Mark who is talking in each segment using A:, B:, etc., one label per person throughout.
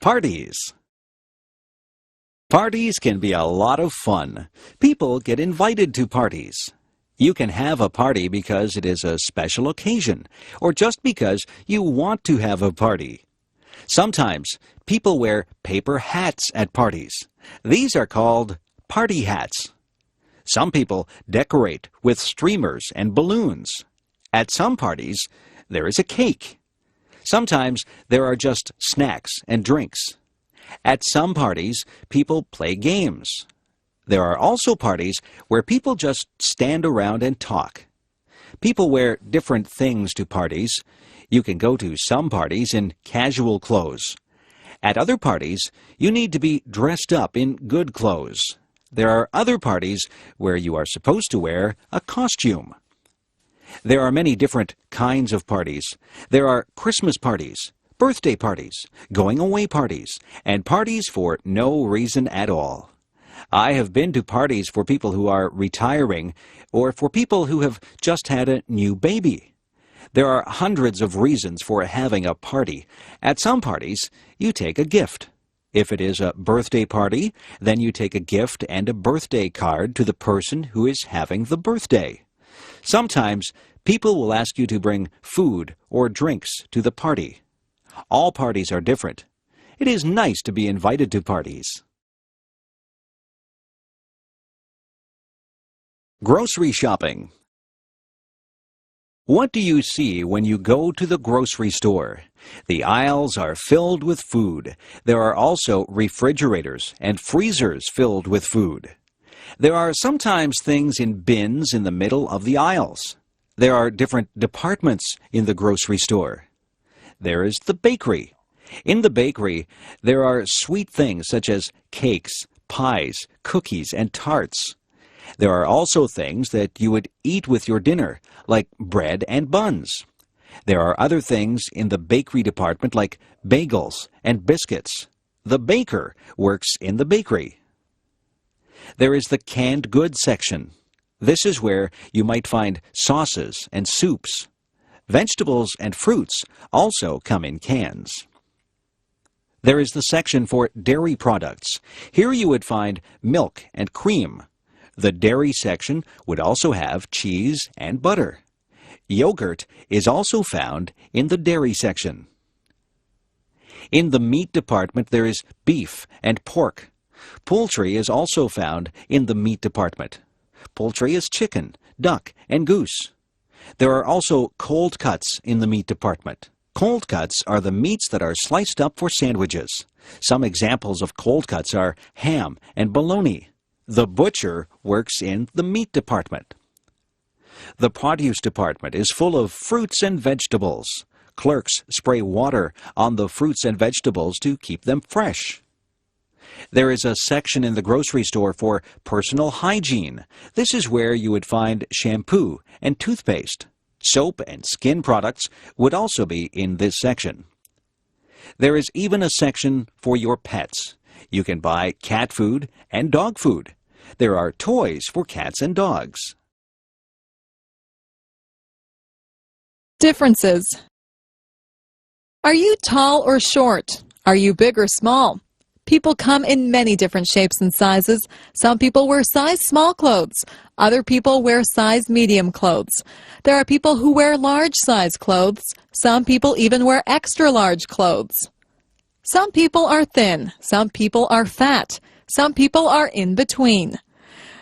A: Parties. Parties can be a lot of fun. People get invited to parties. You can have a party because it is a special occasion, or just because you want to have a party. Sometimes people wear paper hats at parties. These are called party hats. Some people decorate with streamers and balloons. At some parties, there is a cake. Sometimes there are just snacks and drinks. At some parties, people play games. There are also parties where people just stand around and talk. People wear different things to parties. You can go to some parties in casual clothes. At other parties, you need to be dressed up in good clothes. There are other parties where you are supposed to wear a costume. There are many different kinds of parties. There are Christmas parties, birthday parties, going-away parties, and parties for no reason at all. I have been to parties for people who are retiring or for people who have just had a new baby. There are hundreds of reasons for having a party. At some parties, you take a gift. If it is a birthday party, then you take a gift and a birthday card to the person who is having the birthday. Sometimes people will ask you to bring food or drinks to the party. All parties are different. It is nice to be invited to parties. Grocery shopping. What do you see when you go to the grocery store? The aisles are filled with food. There are also refrigerators and freezers filled with food. There are sometimes things in bins in the middle of the aisles. There are different departments in the grocery store. There is the bakery. In the bakery, there are sweet things such as cakes, pies, cookies, and tarts. There are also things that you would eat with your dinner, like bread and buns. There are other things in the bakery department like bagels and biscuits. The baker works in the bakery. There is the canned goods section. This is where you might find sauces and soups. Vegetables and fruits also come in cans. There is the section for dairy products. Here you would find milk and cream. The dairy section would also have cheese and butter. Yogurt is also found in the dairy section. In the meat department, there is beef and pork. Poultry is also found in the meat department. Poultry is chicken, duck, and goose. There are also cold cuts in the meat department. Cold cuts are the meats that are sliced up for sandwiches. Some examples of cold cuts are ham and bologna. The butcher works in the meat department. The produce department is full of fruits and vegetables. Clerks spray water on the fruits and vegetables to keep them fresh. There is a section in the grocery store for personal hygiene. This is where you would find shampoo and toothpaste. Soap and skin products would also be in this section. There is even a section for your pets. You can buy cat food and dog food. There are toys for cats and dogs.
B: Differences. Are you tall or short? Are you big or small? People come in many different shapes and sizes. Some people wear size small clothes. Other people wear size medium clothes. There are people who wear large size clothes. Some people even wear extra large clothes. Some people are thin. Some people are fat. Some people are in between.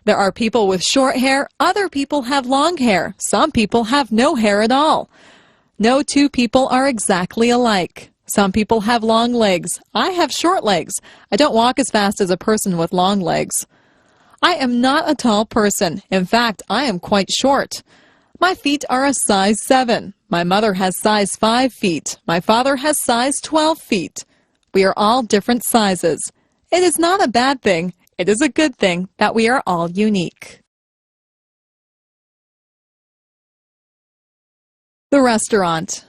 B: There are people with short hair. Other people have long hair. Some people have no hair at all. No two people are exactly alike. Some people have long legs. I have short legs. I don't walk as fast as a person with long legs. I am not a tall person. In fact, I am quite short. My feet are a size 7. My mother has size 5 feet. My father has size 12 feet. We are all different sizes. It is not a bad thing. It is a good thing that we are all unique. The restaurant.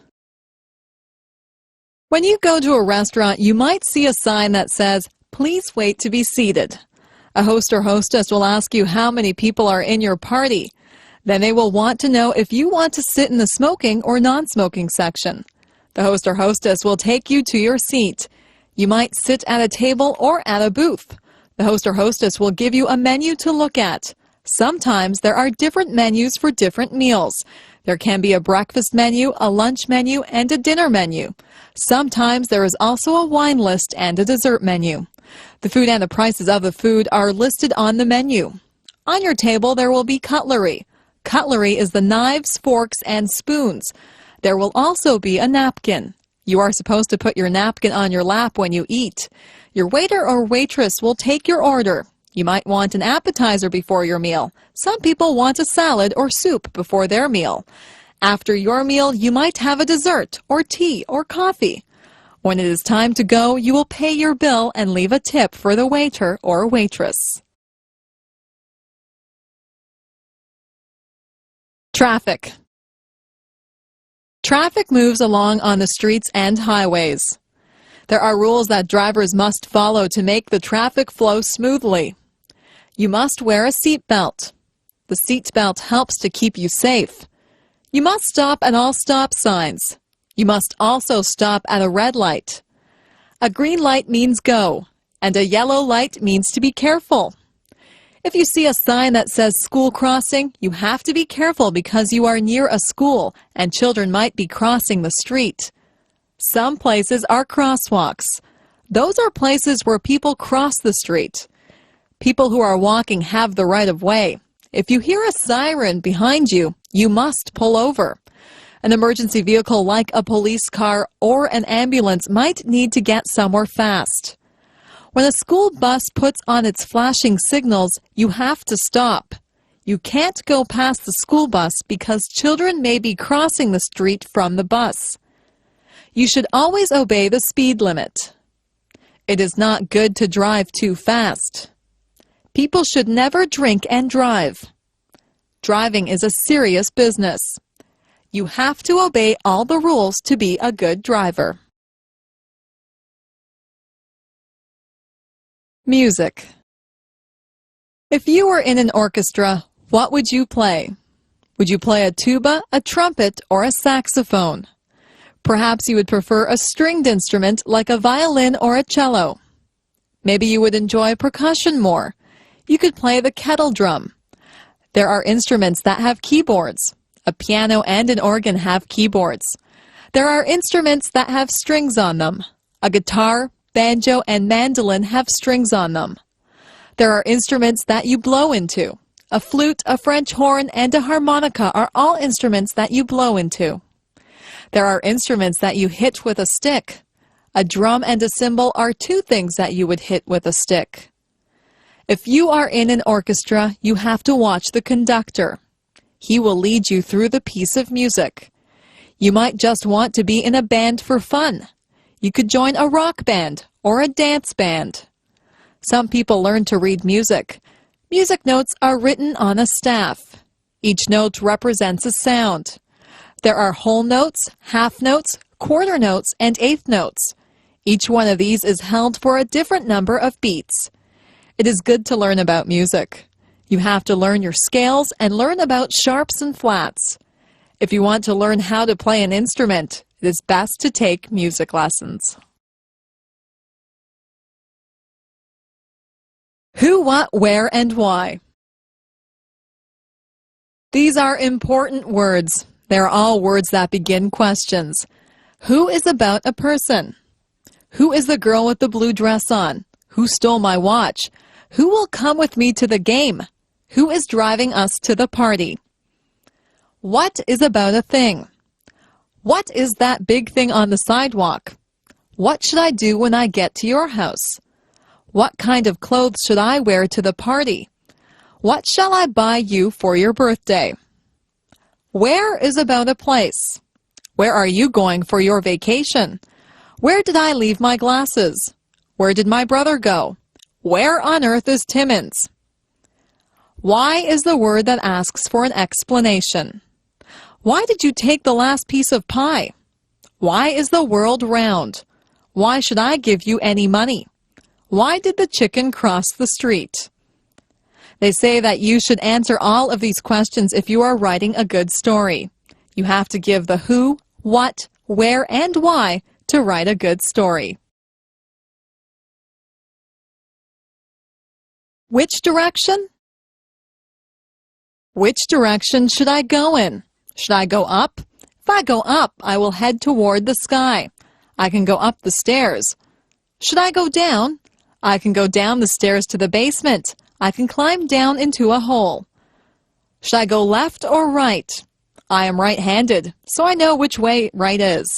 B: When you go to a restaurant, you might see a sign that says, "Please wait to be seated." A host or hostess will ask you how many people are in your party. Then they will want to know if you want to sit in the smoking or non-smoking section. The host or hostess will take you to your seat. You might sit at a table or at a booth. The host or hostess will give you a menu to look at. Sometimes there are different menus for different meals. There can be a breakfast menu, a lunch menu, and a dinner menu. Sometimes there is also a wine list and a dessert menu. The food and the prices of the food are listed on the menu. On your table there will be cutlery. Cutlery is the knives, forks, and spoons. There will also be a napkin. You are supposed to put your napkin on your lap when you eat. Your waiter or waitress will take your order. You might want an appetizer before your meal. Some people want a salad or soup before their meal. After your meal, you might have a dessert or tea or coffee. When it is time to go, you will pay your bill and leave a tip for the waiter or waitress. Traffic. Traffic moves along on the streets and highways. There are rules that drivers must follow to make the traffic flow smoothly. You must wear a seatbelt. The seatbelt helps to keep you safe. You must stop at all stop signs. You must also stop at a red light. A green light means go, and a yellow light means to be careful. If you see a sign that says school crossing, you have to be careful because you are near a school and children might be crossing the street. Some places are crosswalks. Those are places where people cross the street. People who are walking have the right of way. If you hear a siren behind you, you must pull over. An emergency vehicle like a police car or an ambulance might need to get somewhere fast. When a school bus puts on its flashing signals, you have to stop. You can't go past the school bus because children may be crossing the street from the bus. You should always obey the speed limit. It is not good to drive too fast. People should never drink and drive. Driving is a serious business. You have to obey all the rules to be a good driver. Music. If you were in an orchestra, what would you play? Would you play a tuba, a trumpet, or a saxophone? Perhaps you would prefer a stringed instrument like a violin or a cello. Maybe you would enjoy percussion more. You could play the kettle drum. There are instruments that have keyboards. A piano and an organ have keyboards. There are instruments that have strings on them. A guitar, banjo, and mandolin have strings on them. There are instruments that you blow into. A flute, a French horn, and a harmonica are all instruments that you blow into. There are instruments that you hit with a stick. A drum and a cymbal are two things that you would hit with a stick. If you are in an orchestra, you have to watch the conductor. He will lead you through the piece of music. You might just want to be in a band for fun. You could join a rock band or a dance band. Some people learn to read music. Music notes are written on a staff. Each note represents a sound. There are whole notes, half notes, quarter notes, and eighth notes. Each one of these is held for a different number of beats. It is good to learn about music. You have to learn your scales and learn about sharps and flats. If you want to learn how to play an instrument, it is best to take music lessons. Who, what, where, and why. These are important words. They are all words that begin questions. Who is about a person? Who is the girl with the blue dress on? Who stole my watch? Who will come with me to the game? Who is driving us to the party? What is about a thing? What is that big thing on the sidewalk? What should I do when I get to your house? What kind of clothes should I wear to the party? What shall I buy you for your birthday? Where is about a place? Where are you going for your vacation? Where did I leave my glasses? Where did my brother go? Where on earth is Timmins? Why is the word that asks for an explanation. Why did you take the last piece of pie? Why is the world round? Why should I give you any money? Why did the chicken cross the street? They say that you should answer all of these questions if you are writing a good story. You have to give the who, what, where, and why to write a good story. Which direction? Which direction should I go in? Should I go up? If I go up, I will head toward the sky. I can go up the stairs. Should I go down? I can go down the stairs to the basement. I can climb down into a hole. Should I go left or right? I am right-handed, so I know which way right is.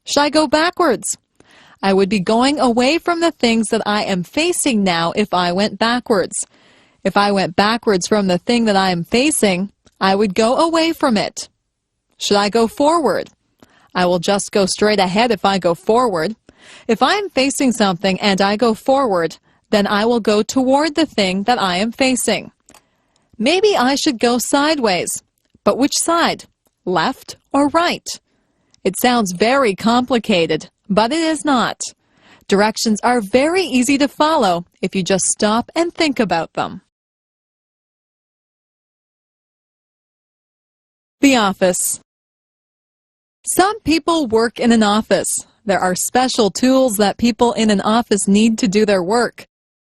B: Should I go backwards? I would be going away from the things that I am facing now if I went backwards. If I went backwards from the thing that I am facing, I would go away from it. Should I go forward? I will just go straight ahead if I go forward. If I am facing something and I go forward, then I will go toward the thing that I am facing. Maybe I should go sideways. But which side? Left or right? It sounds very complicated, but it is not. Directions are very easy to follow if you just stop and think about them. The office. Some people work in an office. There are special tools that people in an office need to do their work.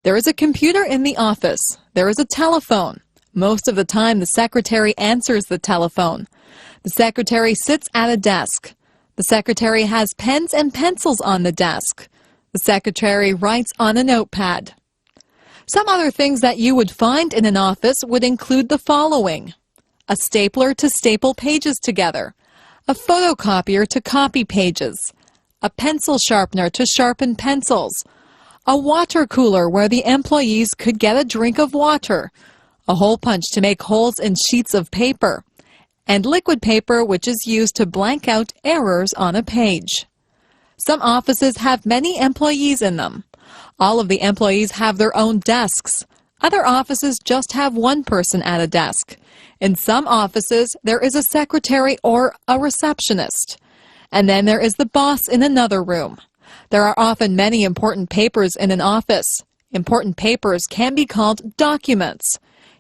B: There is a computer in the office. There is a telephone. Most of the time, the secretary answers the telephone. The secretary sits at a desk. The secretary has pens and pencils on the desk. The secretary writes on a notepad. Some other things that you would find in an office would include the following: a stapler to staple pages together, a photocopier to copy pages, a pencil sharpener to sharpen pencils, a water cooler where the employees could get a drink of water, a hole punch to make holes in sheets of paper, and liquid paper which is used to blank out errors on a page. Some offices have many employees in them. All of the employees have their own desks. Other offices just have one person at a desk. In some offices, there is a secretary or a receptionist. And then there is the boss in another room. There are often many important papers in an office. Important papers can be called documents.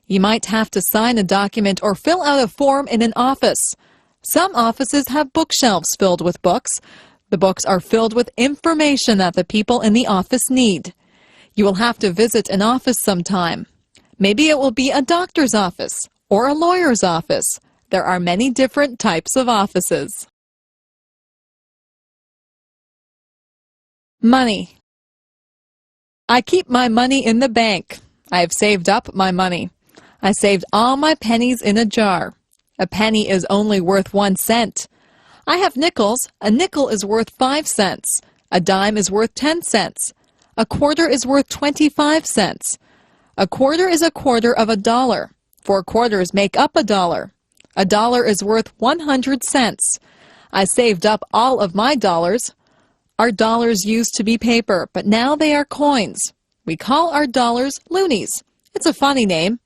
B: You might have to sign a document or fill out a form in an office. Some offices have bookshelves filled with books. The books are filled with information that the people in the office need. You will have to visit an office sometime. Maybe it will be a doctor's office or a lawyer's office. There are many different types of offices. Money. I keep my money in the bank. I have saved up my money. I saved all my pennies in a jar. A penny is only worth 1 cent. I have nickels. A nickel is worth 5 cents. A dime is worth 10 cents. A quarter is worth 25 cents. A quarter is a quarter of a dollar. 4 quarters make up a dollar. A dollar is worth 100 cents. I saved up all of my dollars. Our dollars used to be paper, but now they are coins. We call our dollars loonies. It's a funny name.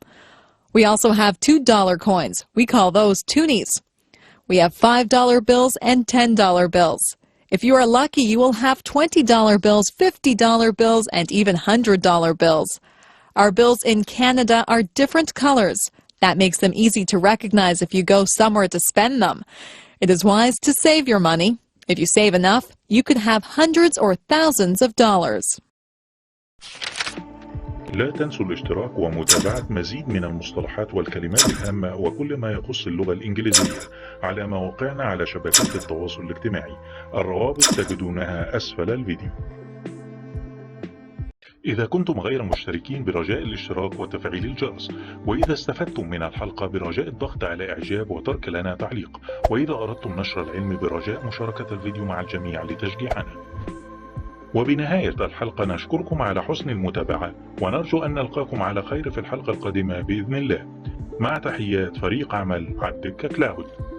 B: We also have $2 coins. We call those toonies. We have $5 bills and $10 bills. If you are lucky, you will have $20 bills, $50 bills, and even $100 bills. Our bills in Canada are different colors. That makes them easy to recognize if you go somewhere to spend them. It is wise to save your money. If you save enough, you could have hundreds or thousands of dollars.
C: لا تنسوا الاشتراك ومتابعة مزيد من المصطلحات والكلمات الهامة وكل ما يخص اللغة الإنجليزية على مواقعنا على شبكات التواصل الاجتماعي. الروابط تجدونها أسفل الفيديو. إذا كنتم غير مشتركين برجاء الاشتراك وتفعيل الجرس، وإذا استفدتم من الحلقة برجاء الضغط على إعجاب وترك لنا تعليق، وإذا أردتم نشر العلم برجاء مشاركة الفيديو مع الجميع لتشجيعنا. وبنهاية الحلقة نشكركم على حسن المتابعة ونرجو أن نلقاكم على خير في الحلقة القادمة بإذن الله. مع تحيات فريق عمل الدكة كلاود.